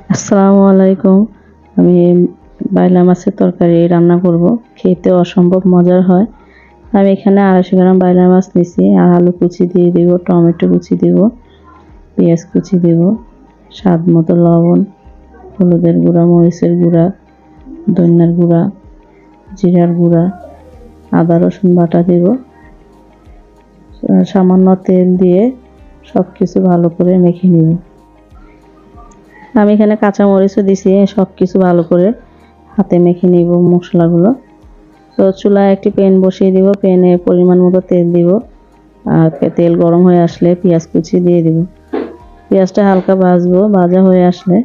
আসসালামু আলাইকুম। আমি বাইলা মাছের তরকারি রান্না করব। খেতে অসম্ভব মজার হয়। আমি এখানে 250 গ্রাম বাইলা মাছ নিয়েছি। আর আলু কুচি দিয়ে দিব, টমেটো কুচি দিব, পেঁয়াজ কুচি দিব, স্বাদ মতো লবণ, হলুদের গুঁড়া, মরিচের গুঁড়া, ধনিয়ার গুঁড়া, জিরার গুঁড়া, আদা রসুন বাটা দিব। সামান্য তেল দিয়ে সব কিছু ভালো করে মেখে নিব। আমি এখানে কাঁচা মরিচও দিছি। সব কিছু ভালো করে হাতে মেখে নিব মশলাগুলো। তো চুলায় একটি প্যান বসিয়ে দিব। প্যানে পরিমাণ মতো তেল দিব। আর তেল গরম হয়ে আসলে পেঁয়াজ কুচি দিয়ে দিব। পেঁয়াজটা হালকা ভাজবো। ভাজা হয়ে আসলে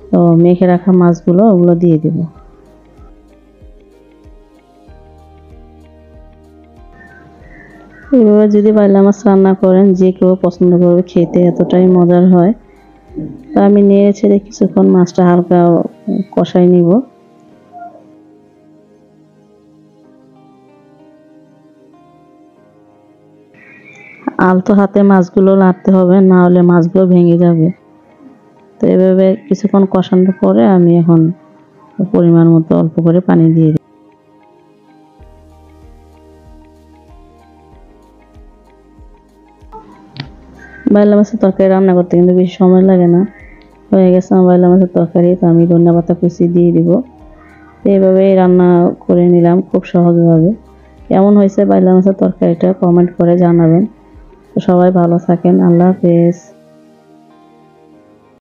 তো মেখে রাখা মাছগুলো ওগুলো দিয়ে দিব। এইভাবে যদি বাইলা মাছ রান্না করেন যে কেউ পছন্দ করবে, খেতে এতটাই মজার হয়। তো আমি নেড়ে ছেড়ে কিছুক্ষণ মাছটা হালকা কষাই নিব। আলতো হাতে মাছগুলো নাড়তে হবে, না হলে মাছগুলো ভেঙে যাবে। তো এভাবে কিছুক্ষণ কষানোর পরে আমি এখন পরিমাণ মতো অল্প করে পানি দিয়ে দিই। বাইলা মাছের তরকারি রান্না করতে কিন্তু বেশি সময় লাগে না। হয়ে গেছে আমার বাইলা মাছের তরকারি। তো আমি ধনিয়া পাতা কুচি দিয়ে দিব। তো এইভাবেই রান্না করে নিলাম খুব সহজভাবে। কেমন হয়েছে বাইলা মাছের তরকারিটা কমেন্ট করে জানাবেন। তো সবাই ভালো থাকেন। আল্লাহ হাফেজ।